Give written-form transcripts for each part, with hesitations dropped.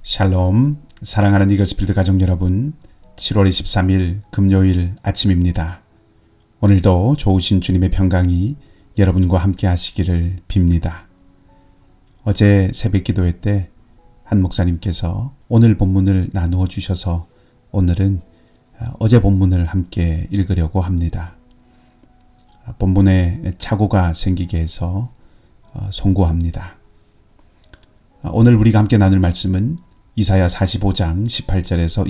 샬롬, 사랑하는 이글스필드 가족 여러분, 7월 23일 금요일 아침입니다. 오늘도 좋으신 주님의 평강이 여러분과 함께 하시기를 빕니다. 어제 새벽 기도회 때 한 목사님께서 오늘 본문을 나누어 주셔서 오늘은 어제 본문을 함께 읽으려고 합니다. 본문에 착오가 생기게 해서 송구합니다. 오늘 우리가 함께 나눌 말씀은 이사야 45장 18절에서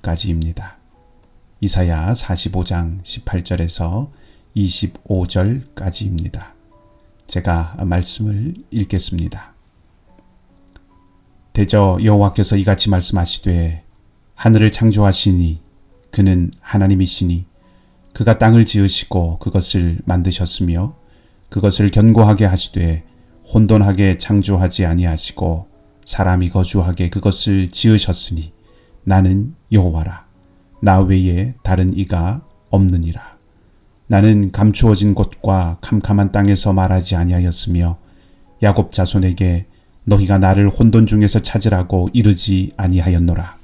25절까지입니다. 이사야 45장 18절에서 25절까지입니다. 제가 말씀을 읽겠습니다. 대저 여호와께서 이같이 말씀하시되 하늘을 창조하시니 그는 하나님이시니 그가 땅을 지으시고 그것을 만드셨으며 그것을 견고하게 하시되 혼돈하게 창조하지 아니하시고 사람이 거주하게 그것을 지으셨으니 나는 여호와라. 나 외에 다른 이가 없느니라. 나는 감추어진 곳과 캄캄한 땅에서 말하지 아니하였으며 야곱 자손에게 너희가 나를 혼돈 중에서 찾으라고 이르지 아니하였노라.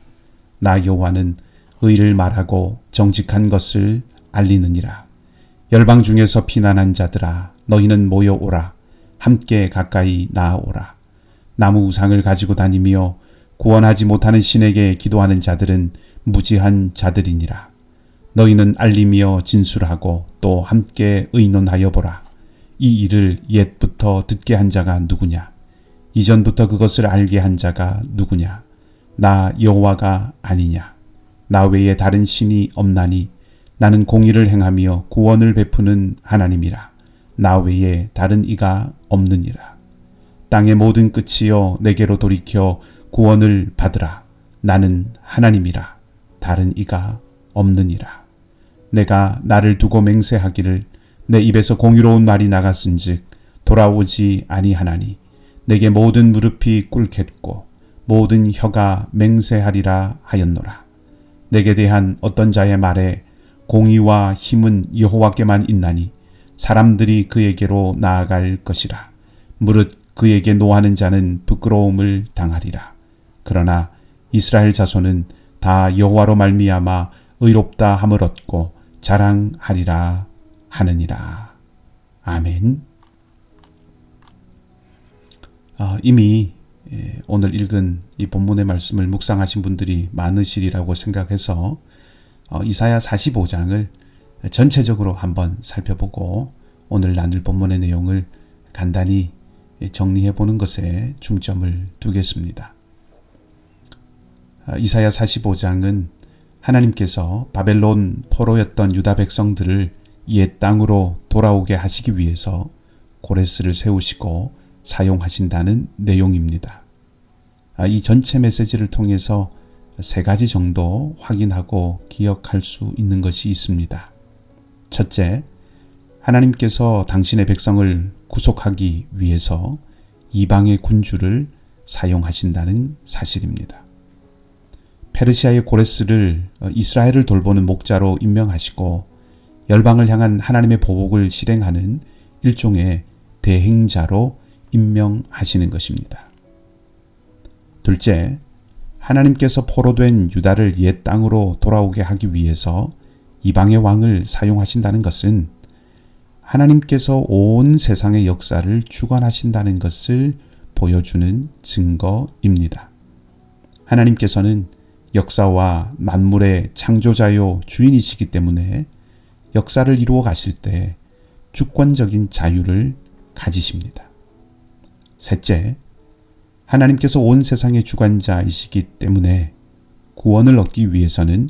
나 여호와는 의를 말하고 정직한 것을 알리느니라. 열방 중에서 피난한 자들아 너희는 모여오라. 함께 가까이 나아오라. 나무 우상을 가지고 다니며 구원하지 못하는 신에게 기도하는 자들은 무지한 자들이니라. 너희는 알리며 진술하고 또 함께 의논하여 보라. 이 일을 옛부터 듣게 한 자가 누구냐? 이전부터 그것을 알게 한 자가 누구냐? 나 여호와가 아니냐? 나 외에 다른 신이 없나니 나는 공의를 행하며 구원을 베푸는 하나님이라. 나 외에 다른 이가 없느니라. 땅의 모든 끝이여 내게로 돌이켜 구원을 받으라. 나는 하나님이라. 다른 이가 없느니라. 내가 나를 두고 맹세하기를 내 입에서 공의로운 말이 나갔은즉 돌아오지 아니하나니 내게 모든 무릎이 꿇겠고 모든 혀가 맹세하리라 하였노라. 내게 대한 어떤 자의 말에 공의와 힘은 여호와께만 있나니 사람들이 그에게로 나아갈 것이라. 무릇 그에게 노하는 자는 부끄러움을 당하리라. 그러나 이스라엘 자손은 다 여호와로 말미암아 의롭다 함을 얻고 자랑하리라 하느니라. 아멘. 이미 오늘 읽은 이 본문의 말씀을 묵상하신 분들이 많으시리라고 생각해서 이사야 45장을 전체적으로 한번 살펴보고 오늘 나눌 본문의 내용을 간단히 정리해 보는 것에 중점을 두겠습니다. 이사야 45장은 하나님께서 바벨론 포로였던 유다 백성들을 옛 땅으로 돌아오게 하시기 위해서 고레스를 세우시고 사용하신다는 내용입니다. 이 전체 메시지를 통해서 세 가지 정도 확인하고 기억할 수 있는 것이 있습니다. 첫째, 하나님께서 당신의 백성을 구속하기 위해서 이방의 군주를 사용하신다는 사실입니다. 페르시아의 고레스를 이스라엘을 돌보는 목자로 임명하시고 열방을 향한 하나님의 보복을 실행하는 일종의 대행자로 임명하시는 것입니다. 둘째, 하나님께서 포로된 유다를 옛 땅으로 돌아오게 하기 위해서 이방의 왕을 사용하신다는 것은 하나님께서 온 세상의 역사를 주관하신다는 것을 보여주는 증거입니다. 하나님께서는 역사와 만물의 창조자요 주인이시기 때문에 역사를 이루어 가실 때 주권적인 자유를 가지십니다. 셋째, 하나님께서 온 세상의 주관자이시기 때문에 구원을 얻기 위해서는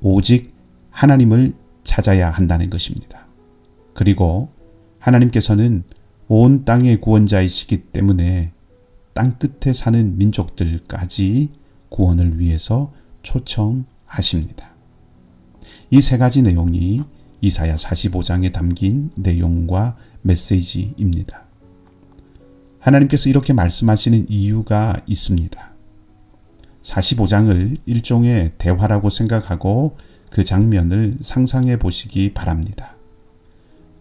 오직 하나님을 찾아야 한다는 것입니다. 그리고 하나님께서는 온 땅의 구원자이시기 때문에 땅끝에 사는 민족들까지 구원을 위해서 초청하십니다. 이 세 가지 내용이 이사야 45장에 담긴 내용과 메시지입니다. 하나님께서 이렇게 말씀하시는 이유가 있습니다. 45장을 일종의 대화라고 생각하고 그 장면을 상상해 보시기 바랍니다.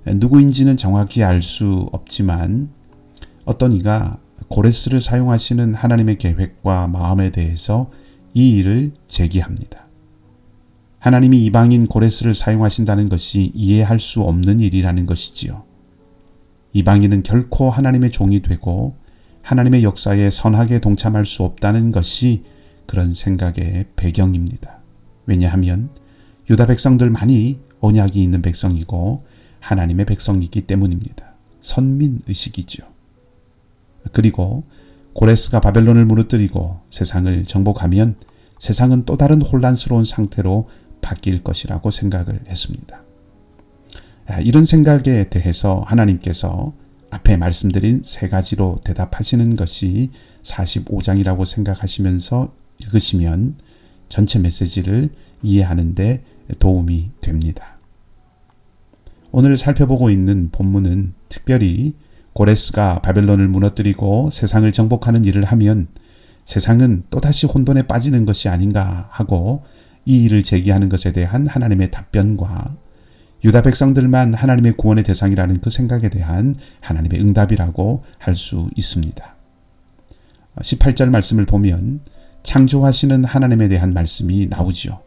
누구인지는 정확히 알 수 없지만 어떤 이가 고레스를 사용하시는 하나님의 계획과 마음에 대해서 이 일을 제기합니다. 하나님이 이방인 고레스를 사용하신다는 것이 이해할 수 없는 일이라는 것이지요. 이방인은 결코 하나님의 종이 되고 하나님의 역사에 선하게 동참할 수 없다는 것이 그런 생각의 배경입니다. 왜냐하면 유다 백성들만이 언약이 있는 백성이고 하나님의 백성이기 때문입니다. 선민의식이죠. 그리고 고레스가 바벨론을 무너뜨리고 세상을 정복하면 세상은 또 다른 혼란스러운 상태로 바뀔 것이라고 생각을 했습니다. 이런 생각에 대해서 하나님께서 앞에 말씀드린 세 가지로 대답하시는 것이 45장이라고 생각하시면서 읽으시면 전체 메시지를 이해하는 데 도움이 됩니다. 오늘 살펴보고 있는 본문은 특별히 고레스가 바벨론을 무너뜨리고 세상을 정복하는 일을 하면 세상은 또다시 혼돈에 빠지는 것이 아닌가 하고 이 일을 제기하는 것에 대한 하나님의 답변과 유다 백성들만 하나님의 구원의 대상이라는 그 생각에 대한 하나님의 응답이라고 할 수 있습니다. 18절 말씀을 보면 창조하시는 하나님에 대한 말씀이 나오지요.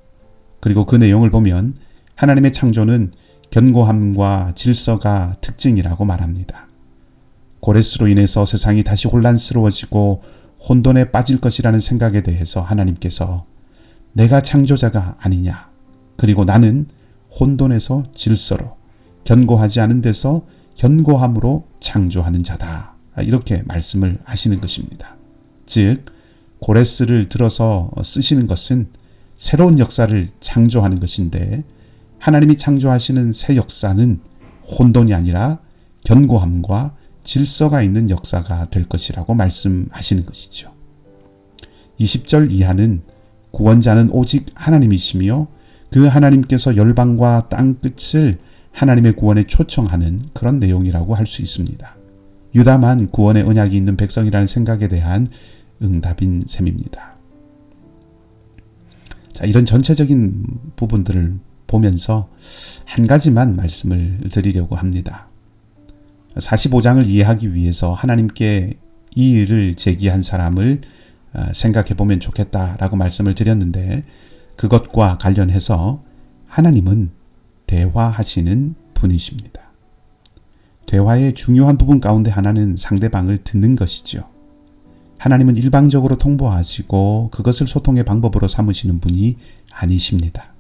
그리고 그 내용을 보면 하나님의 창조는 견고함과 질서가 특징이라고 말합니다. 고레스로 인해서 세상이 다시 혼란스러워지고 혼돈에 빠질 것이라는 생각에 대해서 하나님께서 내가 창조자가 아니냐, 그리고 나는 혼돈에서 질서로, 견고하지 않은 데서 견고함으로 창조하는 자다, 이렇게 말씀을 하시는 것입니다. 즉 고레스를 들어서 쓰시는 것은 새로운 역사를 창조하는 것인데 하나님이 창조하시는 새 역사는 혼돈이 아니라 견고함과 질서가 있는 역사가 될 것이라고 말씀하시는 것이죠. 20절 이하는 구원자는 오직 하나님이시며 그 하나님께서 열방과 땅 끝을 하나님의 구원에 초청하는 그런 내용이라고 할 수 있습니다. 유다만 구원의 언약이 있는 백성이라는 생각에 대한 응답인 셈입니다. 자, 이런 전체적인 부분들을 보면서 한 가지만 말씀을 드리려고 합니다. 45장을 이해하기 위해서 하나님께 이 일을 제기한 사람을 생각해 보면 좋겠다라고 말씀을 드렸는데 그것과 관련해서 하나님은 대화하시는 분이십니다. 대화의 중요한 부분 가운데 하나는 상대방을 듣는 것이죠. 하나님은 일방적으로 통보하시고 그것을 소통의 방법으로 삼으시는 분이 아니십니다.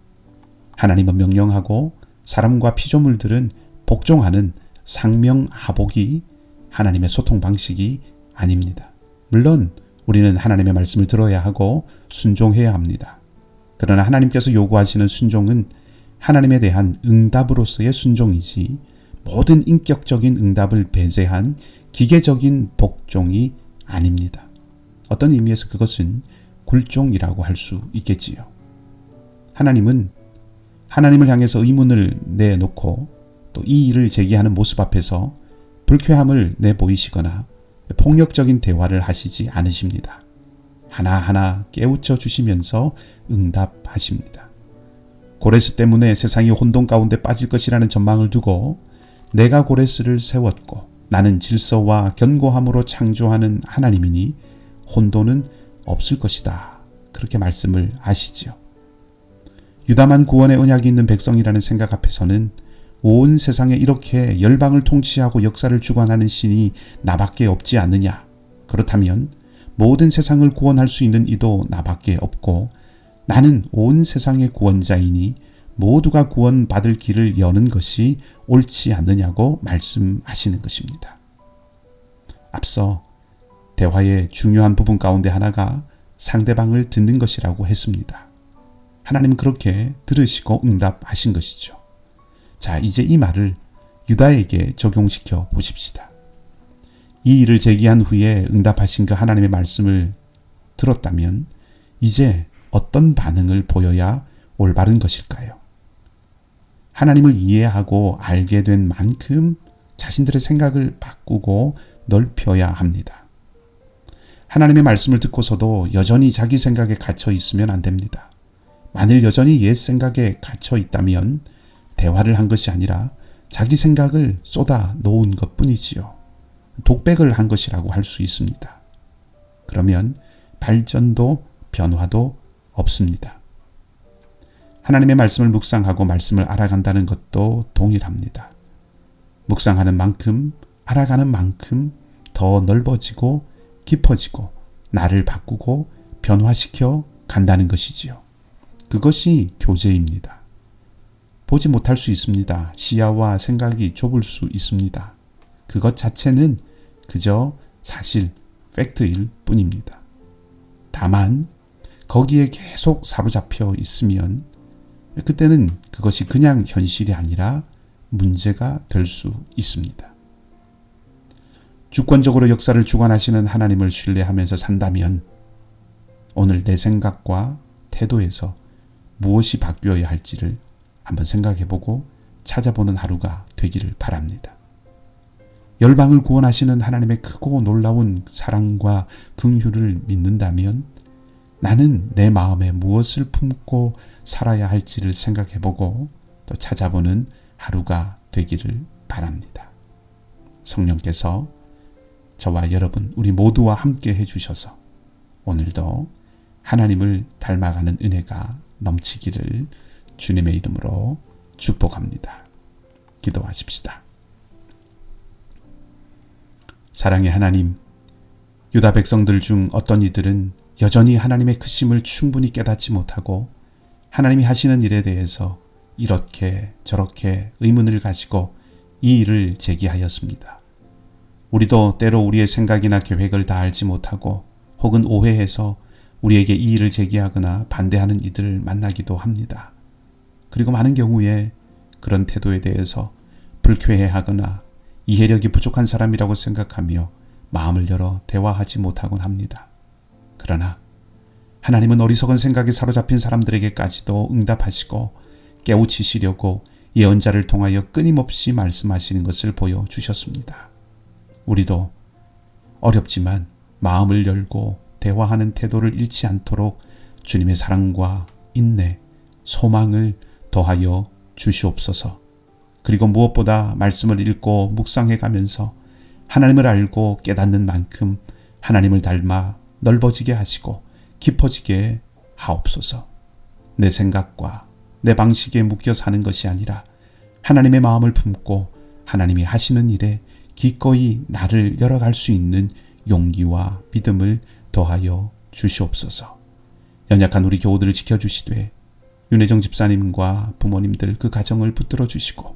하나님은 명령하고 사람과 피조물들은 복종하는 상명하복이 하나님의 소통 방식이 아닙니다. 물론 우리는 하나님의 말씀을 들어야 하고 순종해야 합니다. 그러나 하나님께서 요구하시는 순종은 하나님에 대한 응답으로서의 순종이지 모든 인격적인 응답을 배제한 기계적인 복종이 아닙니다. 어떤 의미에서 그것은 굴종이라고 할 수 있겠지요. 하나님은 하나님을 향해서 의문을 내놓고 또 이 일을 제기하는 모습 앞에서 불쾌함을 내보이시거나 폭력적인 대화를 하시지 않으십니다. 하나하나 깨우쳐 주시면서 응답하십니다. 고레스 때문에 세상이 혼돈 가운데 빠질 것이라는 전망을 두고 내가 고레스를 세웠고 나는 질서와 견고함으로 창조하는 하나님이니 혼돈은 없을 것이다. 그렇게 말씀을 하시지요. 유다만 구원의 언약이 있는 백성이라는 생각 앞에서는 온 세상에 이렇게 열방을 통치하고 역사를 주관하는 신이 나밖에 없지 않느냐. 그렇다면 모든 세상을 구원할 수 있는 이도 나밖에 없고 나는 온 세상의 구원자이니 모두가 구원받을 길을 여는 것이 옳지 않느냐고 말씀하시는 것입니다. 앞서 대화의 중요한 부분 가운데 하나가 상대방을 듣는 것이라고 했습니다. 하나님은 그렇게 들으시고 응답하신 것이죠. 자, 이제 이 말을 유다에게 적용시켜 보십시다. 이 일을 제기한 후에 응답하신 그 하나님의 말씀을 들었다면 이제 어떤 반응을 보여야 올바른 것일까요? 하나님을 이해하고 알게 된 만큼 자신들의 생각을 바꾸고 넓혀야 합니다. 하나님의 말씀을 듣고서도 여전히 자기 생각에 갇혀 있으면 안 됩니다. 만일 여전히 옛 생각에 갇혀 있다면 대화를 한 것이 아니라 자기 생각을 쏟아 놓은 것뿐이지요. 독백을 한 것이라고 할 수 있습니다. 그러면 발전도 변화도 없습니다. 하나님의 말씀을 묵상하고 말씀을 알아간다는 것도 동일합니다. 묵상하는 만큼, 알아가는 만큼 더 넓어지고 깊어지고 나를 바꾸고 변화시켜 간다는 것이지요. 그것이 교제입니다. 보지 못할 수 있습니다. 시야와 생각이 좁을 수 있습니다. 그것 자체는 그저 사실, 팩트일 뿐입니다. 다만 거기에 계속 사로잡혀 있으면 그때는 그것이 그냥 현실이 아니라 문제가 될 수 있습니다. 주권적으로 역사를 주관하시는 하나님을 신뢰하면서 산다면 오늘 내 생각과 태도에서 무엇이 바뀌어야 할지를 한번 생각해보고 찾아보는 하루가 되기를 바랍니다. 열방을 구원하시는 하나님의 크고 놀라운 사랑과 긍휼을 믿는다면 나는 내 마음에 무엇을 품고 살아야 할지를 생각해보고 또 찾아보는 하루가 되기를 바랍니다. 성령께서 저와 여러분 우리 모두와 함께 해주셔서 오늘도 하나님을 닮아가는 은혜가 넘치기를 주님의 이름으로 축복합니다. 기도하십시다. 사랑의 하나님, 유다 백성들 중 어떤 이들은 여전히 하나님의 크심을 충분히 깨닫지 못하고 하나님이 하시는 일에 대해서 이렇게 저렇게 의문을 가지고 이 일을 제기하였습니다. 우리도 때로 우리의 생각이나 계획을 다 알지 못하고 혹은 오해해서 우리에게 이 일을 제기하거나 반대하는 이들을 만나기도 합니다. 그리고 많은 경우에 그런 태도에 대해서 불쾌해하거나 이해력이 부족한 사람이라고 생각하며 마음을 열어 대화하지 못하곤 합니다. 그러나 하나님은 어리석은 생각에 사로잡힌 사람들에게까지도 응답하시고 깨우치시려고 예언자를 통하여 끊임없이 말씀하시는 것을 보여주셨습니다. 우리도 어렵지만 마음을 열고 대화하는 태도를 잃지 않도록 주님의 사랑과 인내, 소망을 더하여 주시옵소서. 그리고 무엇보다 말씀을 읽고 묵상해 가면서 하나님을 알고 깨닫는 만큼 하나님을 닮아 넓어지게 하시고 깊어지게 하옵소서. 내 생각과 내 방식에 묶여 사는 것이 아니라 하나님의 마음을 품고 하나님이 하시는 일에 기꺼이 나를 열어갈 수 있는 용기와 믿음을 더하여 주시옵소서. 연약한 우리 교우들을 지켜주시되 윤혜정 집사님과 부모님들 그 가정을 붙들어 주시고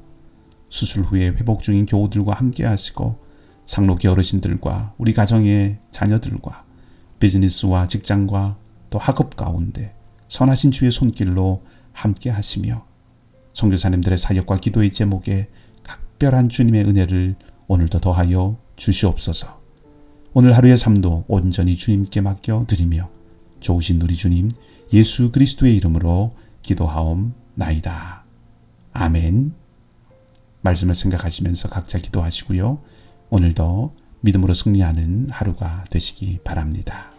수술 후에 회복 중인 교우들과 함께 하시고 상록의 어르신들과 우리 가정의 자녀들과 비즈니스와 직장과 또 학업 가운데 선하신 주의 손길로 함께 하시며 선교사님들의 사역과 기도의 제목에 각별한 주님의 은혜를 오늘도 더하여 주시옵소서. 오늘 하루의 삶도 온전히 주님께 맡겨드리며 좋으신 우리 주님 예수 그리스도의 이름으로 기도하옵나이다. 아멘. 말씀을 생각하시면서 각자 기도하시고요. 오늘도 믿음으로 승리하는 하루가 되시기 바랍니다.